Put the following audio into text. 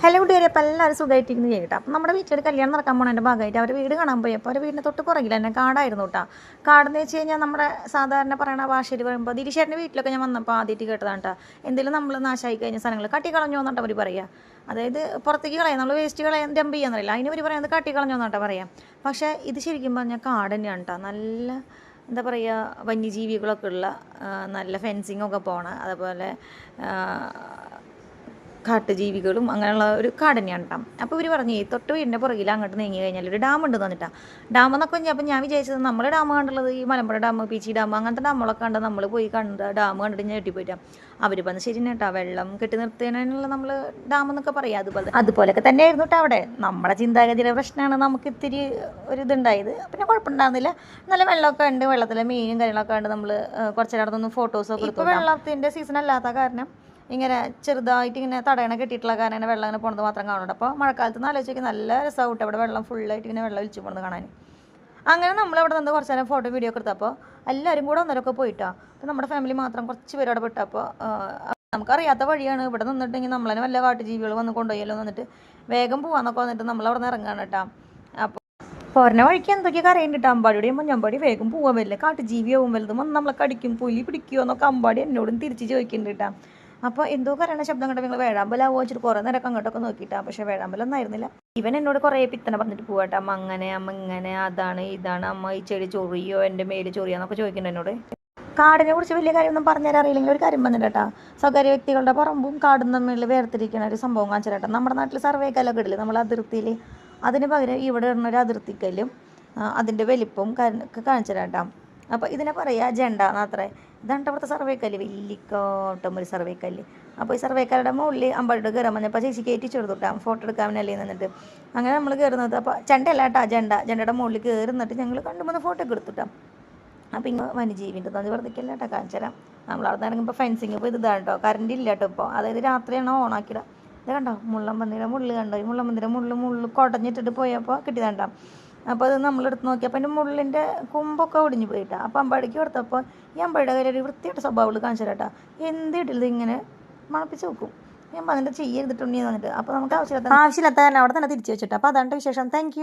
Hello കൂട്ടുകാരെ, അപ്പോൾ എല്ലാവരും സുഖമായിട്ടിരിക്കുന്നു കേട്ടോ. അപ്പം നമ്മുടെ വീട്ടിൽ കല്യാണം നടക്കാൻ പോകുന്നതിൻ്റെ ഭാഗമായിട്ട് അവർ വീട് കാണാൻ പോയി. അപ്പോൾ അവർ വീടിന് തൊട്ട് പുറകിൽ തന്നെ കാടായിരുന്നു കേട്ടോ. കാടെന്ന് വെച്ച് കഴിഞ്ഞാൽ നമ്മുടെ സാധാരണ പറയണ ഭാഷയിൽ പറയുമ്പോൾ ദിരിശേട്ടൻ്റെ വീട്ടിലൊക്കെ ഞാൻ വന്നപ്പോൾ ആദ്യമായിട്ട് കേട്ടതാണ് കേട്ടോ. എന്തെങ്കിലും നമ്മൾ നാശമായി കഴിഞ്ഞ സാധനങ്ങൾ കട്ടിക്കളഞ്ഞോ എന്നിട്ട് അവർ പറയുക. അതായത് പുറത്തേക്ക് കളയാം, നമ്മൾ വേസ്റ്റ് കളയാൻ ഡംപ് ചെയ്യാന്നറിയില്ല, അതിന് അവർ പറയുന്നത് കട്ടിക്കളഞ്ഞോ എന്നിട്ട് പറയാം. പക്ഷേ ഇത് ശരിക്കും പറഞ്ഞാൽ കാട് തന്നെയാണ് കേട്ടോ. നല്ല എന്താ പറയുക, വന്യജീവികളൊക്കെ ഉള്ള നല്ല ഫെൻസിങ്ങൊക്കെ പോണ, അതുപോലെ കാട്ടുജീവികളും അങ്ങനെയുള്ള ഒരു കാട് തന്നെയാണ് കേട്ടോ. അപ്പോൾ ഇവർ പറഞ്ഞു തൊട്ട് വീടിൻ്റെ പുറകിൽ അങ്ങോട്ട് നീങ്ങി കഴിഞ്ഞാൽ ഒരു ഡാം ഉണ്ട് തന്നിട്ടാണ്. ഡാം എന്നൊക്കെ കഴിഞ്ഞാൽ അപ്പോൾ ഞാൻ വിചാരിച്ചത് നമ്മൾ ഡാം കണ്ടുള്ളത് ഈ മലമ്പുഴ ഡാം, പീച്ചി ഡാം, അങ്ങനത്തെ ഡാമുകളൊക്കെ കണ്ട് നമ്മൾ പോയി കണ്ട ഡാം കണ്ടിട്ട് ഞാൻ ഞെട്ടിപ്പോയിട്ടാണ്. അവർ പറഞ്ഞ് ശരി കേട്ടോ, വെള്ളം കെട്ടി നിർത്തുന്നതിനുള്ള നമ്മൾ ഡാം എന്നൊക്കെ പറയാം. അതുപോലെയൊക്കെ തന്നെയായിരുന്നു കേട്ടോ അവിടെ. നമ്മുടെ ചിന്താഗതിയുടെ പ്രശ്നമാണ് നമുക്ക് ഇത്തിരി ഒരു ഇതുണ്ടായത്. പിന്നെ കുഴപ്പമുണ്ടാകുന്നില്ല, നല്ല വെള്ളമൊക്കെ ഉണ്ട്, വെള്ളത്തിലെ മീനും കാര്യങ്ങളൊക്കെ ഉണ്ട്. നമ്മൾ കുറച്ച് നേരത്തൊന്നും ഫോട്ടോസൊക്കെ എടുത്തു. വെള്ളത്തിൻ്റെ സീസൺ അല്ലാത്ത കാരണം ഇങ്ങനെ ചെറുതായിട്ട് ഇങ്ങനെ തടയണ കെട്ടിയിട്ടുള്ള കാരണം വെള്ളം ഇങ്ങനെ പോണത് മാത്രം കാണുന്നുണ്ട്. അപ്പോൾ മഴക്കാലത്ത് നിന്ന് ആലോചിച്ച് നല്ല രസമായിട്ട് അവിടെ വെള്ളം ഫുള്ളായിട്ട് ഇങ്ങനെ വെള്ളം ഒലിച്ചു പോകുന്നത് കാണാൻ. അങ്ങനെ നമ്മളവിടെ നിന്ന് കുറച്ച് നേരം ഫോട്ടോ വീഡിയോ ഒക്കെ എടുത്തപ്പോൾ എല്ലാവരും കൂടെ ഒന്നരൊക്കെ പോയിട്ടാണ്. അപ്പോൾ നമ്മുടെ ഫാമിലി മാത്രം കുറച്ച് പേര് അവിടെ പെട്ടപ്പോൾ നമുക്കറിയാത്ത വഴിയാണ്, ഇവിടെ നിന്നിട്ടെങ്കിൽ നമ്മളെ വല്ല കാട്ടുജീവികൾ വന്ന് കൊണ്ടുപോയല്ലോ എന്നിട്ട് വേഗം പോകാമെന്നൊക്കെ വന്നിട്ട് നമ്മളവിടെ നിന്ന് ഇറങ്ങാണ് കേട്ടോ. അപ്പോൾ പോരണ വഴിക്ക് എന്തൊക്കെയൊക്കെ അറിയുന്നുണ്ട്. അമ്പാടിയുടെയും മഞ്ഞമ്പാടി വേഗം പോകാൻ വരില്ല, കാട്ടുജീവിയാവും വലുതും വന്ന് നമ്മളെ കടിക്കും, പുലി പിടിക്കുമോ എന്നൊക്കെ അമ്പാടി എന്നോടും തിരിച്ച് ചോദിക്കുന്നുണ്ട് കേട്ടോ. അപ്പോൾ എന്തോ കരയണ ശബ്ദം കണ്ടപ്പോൾ നിങ്ങൾ വേഴാമ്പലാവോ വെച്ചിട്ട് കുറേ നേരമൊക്കെ അങ്ങോട്ടൊക്കെ നോക്കിയിട്ടാണ്. പക്ഷേ വേഴാമ്പലൊന്നും ആയിരുന്നില്ല. ഇവൻ എന്നോട് കുറേ പിത്തനെ പറഞ്ഞിട്ട് പോകട്ടെ, അമ്മ അങ്ങനെ അമ്മ ഇങ്ങനെ അതാണ് ഇതാണ്, അമ്മ ഈ ചെടി ചൊറിയോ എൻ്റെ മേല് ചൊറിയാന്നൊക്കെ ചോദിക്കുന്നുണ്ട് എന്നോട്. കാടിനെ കുറിച്ച് വലിയ കാര്യമൊന്നും പറഞ്ഞുതരാൻ അറിയില്ലെങ്കിൽ ഒരു കാര്യം പറഞ്ഞിട്ട് കേട്ടോ, സ്വകാര്യ വ്യക്തികളുടെ പറമ്പും കാടും തമ്മിൽ വേർതിരിക്കുന്ന ഒരു സംഭവം കാണിച്ചു കേട്ടോ. നമ്മുടെ നാട്ടിൽ സർവേ കല്ലൊക്കെ ഇടില്ലേ നമ്മൾ അതിർത്തിയിൽ, അതിന് പകരം ഇവിടെ ഇടുന്നൊരു അതിർത്തിക്കല്ലും അതിൻ്റെ വലിപ്പവും ഒക്കെ കാണിച്ചു തരാം കേട്ടോ. അപ്പോൾ ഇതിനെ പറയുക ജണ്ട എന്നത്രേ. ഇതാണ് ഇവിടുത്തെ സർവേക്കല്ല്, വലിക്കോട്ടം ഒരു സർവേക്കല്ല്. അപ്പോൾ ഈ സർവേക്കല്ലുടെ മുകളിൽ അമ്പാടിയുടെ കയറാൻ പറഞ്ഞപ്പോൾ ചേച്ചി കയറ്റിച്ച് കൊടുത്തുട്ടാം ഫോട്ടോ എടുക്കാമെന്നല്ലേ നിന്നിട്ട്. അങ്ങനെ നമ്മൾ കയറുന്നത് അപ്പോൾ ചെണ്ടയല്ല കേട്ടോ, ജണ്ടയുടെ മുകളിൽ കയറുന്നിട്ട് ഞങ്ങൾ 2-3 ഫോട്ടോ ഒക്കെ എടുത്തുട്ടാം. അപ്പോൾ ഇങ്ങനെ വന്യജീവിൻ്റെ തന്നെ വെറുതെക്കല്ല കേട്ടോ കാണിച്ചു തരാം. നമ്മളവിടെ ഇറങ്ങുമ്പോൾ ഫെൻസിങ് ഇപ്പോൾ ഇതാണ് കേട്ടോ, കറണ്ട് ഇല്ല കേട്ടോ ഇപ്പോൾ, അതായത് രാത്രിയാണോ ഓണാക്കിയിടാം. ഇത് കണ്ടോ മുള്ളംപന്നിയുടെ മുള്ള് കണ്ടോ, ഈ മുള്ളംപന്നിയുടെ മുള്ള് കുടഞ്ഞിട്ടിട്ട് പോയപ്പോൾ കിട്ടിയതാണ്ടോ. അപ്പോൾ അത് നമ്മളെടുത്ത് നോക്കിയപ്പോൾ എൻ്റെ മുള്ളിൻ്റെ കുമ്പൊക്കെ ഒടിഞ്ഞു പോയിട്ടാണ്. അപ്പോൾ അമ്പാടിക്ക് കൊടുത്തപ്പോൾ ഈ അമ്പാടിയുടെ കയ്യിൽ ഒരു വൃത്തിയായിട്ട് സ്വഭാവങ്ങൾ കാണിച്ചു തരാം കേട്ടോ. എന്തിട്ടില്ല ഇങ്ങനെ മണപ്പിച്ച് വെക്കും. ഞാൻ പറഞ്ഞിട്ട് ചെയ്യരുതിട്ടുണ്ടെന്ന് പറഞ്ഞിട്ട്. അപ്പോൾ നമുക്ക് ആവശ്യമില്ലാത്ത കാരണം അവിടെ തന്നെ തിരിച്ചു വെച്ചിട്ട്. അപ്പോൾ അതാണ് വിശേഷം. താങ്ക്